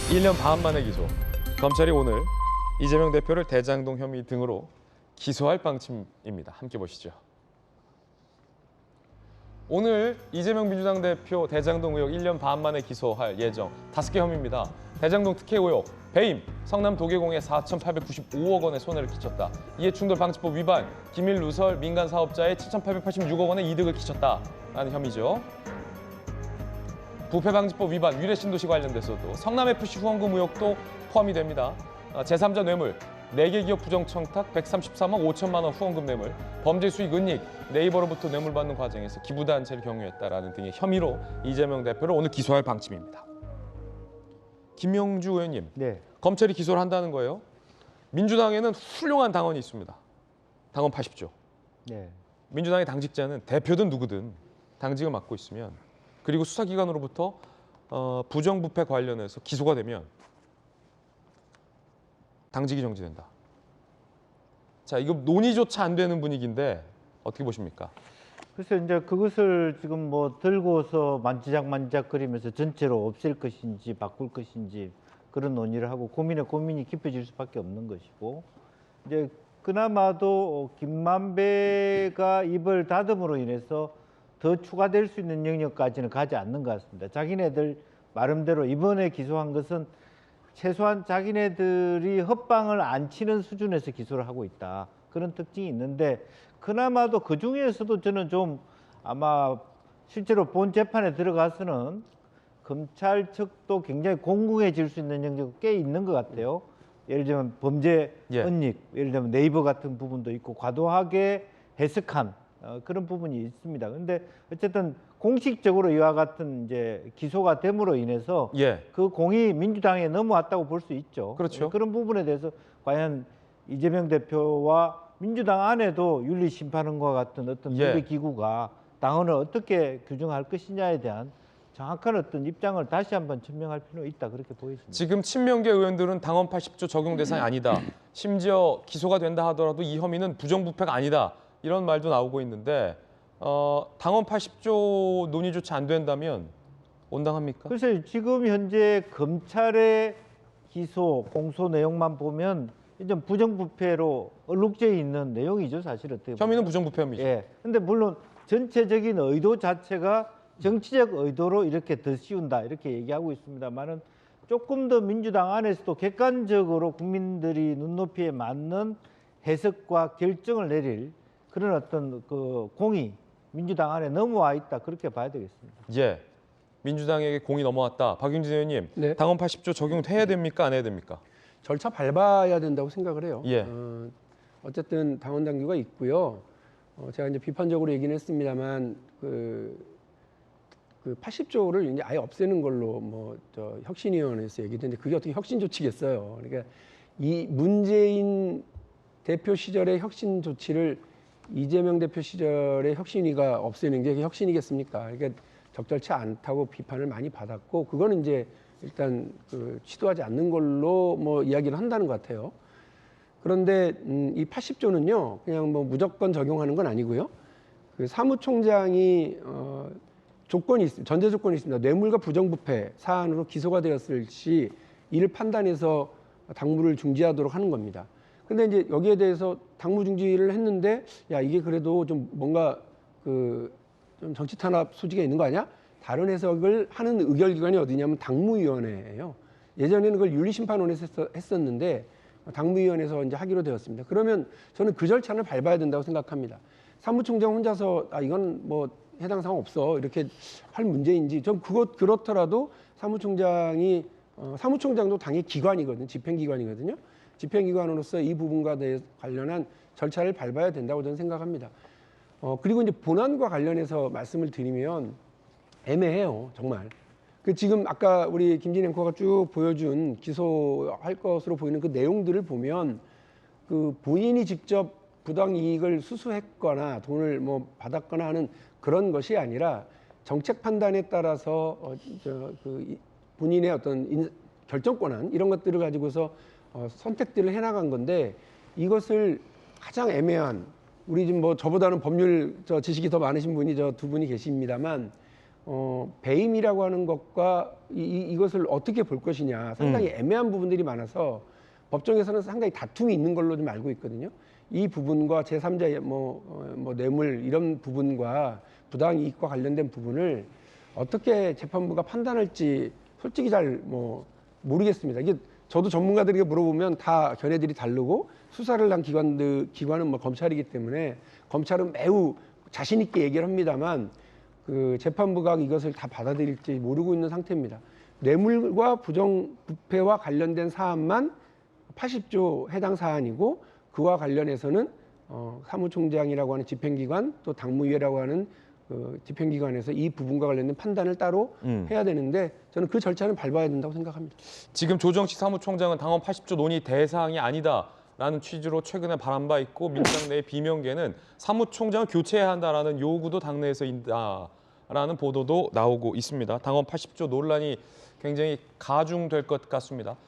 1년 반 만에 기소. 검찰이 오늘 이재명 대표를 대장동 혐의 등으로 기소할 방침입니다. 함께 보시죠. 오늘 이재명 민주당 대표 대장동 의혹 1년 반 만에 기소할 예정 5개 혐의입니다. 대장동 특혜 의혹, 배임, 성남 도계공에 4,895억 원의 손해를 끼쳤다. 이해충돌방지법 위반, 기밀 누설, 민간 사업자에 7,886억 원의 이득을 끼쳤다라는 혐의죠. 부패방지법 위반, 위례신도시 관련돼서도 성남FC 후원금 의혹도 포함이 됩니다. 제3자 뇌물, 4개 기업 부정청탁 133억 5천만 원 후원금 뇌물, 범죄 수익 은닉, 네이버로부터 뇌물 받는 과정에서 기부단체를 경유했다라는 등의 혐의로 이재명 대표를 오늘 기소할 방침입니다. 김명주 의원님, 네. 검찰이 기소를 한다는 거예요. 민주당에는 훌륭한 당원이 있습니다. 당원 80조. 네. 민주당의 당직자는 대표든 누구든 당직을 맡고 있으면 그리고 수사기관으로부터 부정부패 관련해서 기소가 되면 당직이 정지된다. 자, 이거 논의조차 안 되는 분위기인데 어떻게 보십니까? 그래서 이제 그것을 지금 뭐 들고서 만지작만지작거리면서 전체로 없앨 것인지 바꿀 것인지 그런 논의를 하고 고민이 깊어질 수밖에 없는 것이고, 이제 그나마도 김만배가 입을 닫음으로 인해서 더 추가될 수 있는 영역까지는 가지 않는 것 같습니다. 자기네들 말음대로 이번에 기소한 것은 최소한 자기네들이 헛방을 안 치는 수준에서 기소를 하고 있다. 그런 특징이 있는데, 그나마도 그 중에서도 저는 좀 아마 실제로 본 재판에 들어가서는 검찰 측도 굉장히 공공해질 수 있는 영역이 꽤 있는 것 같아요. 예를 들면 범죄 은닉, 예를 들면 네이버 같은 부분도 있고 과도하게 해석한 그런 부분이 있습니다. 근데 어쨌든 공식적으로 이와 같은 이제 기소가 됨으로 인해서 그 공이 민주당에 넘어왔다고 볼 수 있죠. 그렇죠. 그런 부분에 대해서 과연 이재명 대표와 민주당 안에도 윤리심판원과 같은 어떤 누대 기구가 당원을 어떻게 규정할 것이냐에 대한 정확한 어떤 입장을 다시 한번 천명할 필요가 있다, 그렇게 보여집니다. 지금 친명계 의원들은 당원 80조 적용 대상이 아니다. 심지어 기소가 된다 하더라도 이 혐의는 부정부패가 아니다. 이런 말도 나오고 있는데 당원 80조 논의조차 안 된다면 온당합니까? 그래서 지금 현재 검찰의 기소, 공소 내용만 보면 좀 부정부패로 얼룩져 있는 내용이죠, 사실 어떻게 보면. 혐의는 부정부패 혐의죠. 예. 근데 물론 전체적인 의도 자체가 정치적 의도로 이렇게 더 씌운다, 이렇게 얘기하고 있습니다만은 조금 더 민주당 안에서도 객관적으로 국민들이 눈높이에 맞는 해석과 결정을 내릴 그런 어떤 그 공이 민주당 안에 넘어와 있다, 그렇게 봐야 되겠습니다. 예. 민주당에게 공이 넘어왔다. 박용진 의원님, 네. 당원 80조 적용해야 됩니까? 안 해야 됩니까? 절차 밟아야 된다고 생각을 해요. 예. 어쨌든 당원 당규가 있고요. 제가 이제 비판적으로 얘기는 했습니다만 그 80조를 이제 아예 없애는 걸로 혁신위원회에서 얘기했는데 그게 어떻게 혁신 조치겠어요. 그러니까 이 문재인 대표 시절의 혁신 조치를 이재명 대표 시절의 혁신위가 없애는 게 혁신이겠습니까? 그러니까 적절치 않다고 비판을 많이 받았고, 그거는 이제 일단 시도하지 않는 걸로 이야기를 한다는 것 같아요. 그런데 이 80조는요, 그냥 무조건 적용하는 건 아니고요. 그 사무총장이 조건이 있습니다. 전제 조건이 있습니다. 뇌물과 부정부패 사안으로 기소가 되었을 시 이를 판단해서 당무를 중지하도록 하는 겁니다. 근데 이제 여기에 대해서 당무 중지를 했는데, 야, 이게 그래도 좀 뭔가 좀 정치 탄압 소지가 있는 거 아니야? 다른 해석을 하는 의결기관이 어디냐면 당무위원회예요. 예전에는 그걸 윤리심판원에서 했었는데 당무위원회에서 이제 하기로 되었습니다. 그러면 저는 그 절차를 밟아야 된다고 생각합니다. 사무총장 혼자서 이건 해당 사항 없어, 이렇게 할 문제인지, 좀 그렇더라도 사무총장도 당의 기관이거든요. 집행기관이거든요. 집행기관으로서 이 부분과 관련한 절차를 밟아야 된다고 저는 생각합니다. 그리고 이제 본안과 관련해서 말씀을 드리면 애매해요, 정말. 지금 아까 우리 김진 앵커가 쭉 보여준 기소할 것으로 보이는 그 내용들을 보면 본인이 직접 부당 이익을 수수했거나 돈을 받았거나 하는 그런 것이 아니라 정책 판단에 따라서 본인의 어떤 결정권한 이런 것들을 가지고서 선택들을 해나간 건데, 이것을 가장 애매한, 우리 지금 저보다는 법률 지식이 더 많으신 분이 두 분이 계십니다만 배임이라고 하는 것과 이것을 어떻게 볼 것이냐 상당히 애매한 부분들이 많아서 법정에서는 상당히 다툼이 있는 걸로 좀 알고 있거든요. 이 부분과 제3자의 뭐 뇌물 이런 부분과 부당 이익과 관련된 부분을 어떻게 재판부가 판단할지 솔직히 잘 모르겠습니다. 이게 저도 전문가들에게 물어보면 다 견해들이 다르고 수사를 한 기관은 뭐 검찰이기 때문에 검찰은 매우 자신 있게 얘기를 합니다만 그 재판부가 이것을 다 받아들일지 모르고 있는 상태입니다. 뇌물과 부정부패와 관련된 사안만 80조 해당 사안이고 그와 관련해서는 사무총장이라고 하는 집행기관 또 당무위라고 하는 그 집행기관에서 이 부분과 관련된 판단을 따로 해야 되는데 저는 그 절차는 밟아야 된다고 생각합니다. 지금 조정식 사무총장은 당원 80조 논의 대상이 아니다라는 취지로 최근에 바람 바 있고 민주당 내의 비명계는 사무총장을 교체해야 한다라는 요구도 당내에서 있다라는 보도도 나오고 있습니다. 당원 80조 논란이 굉장히 가중될 것 같습니다.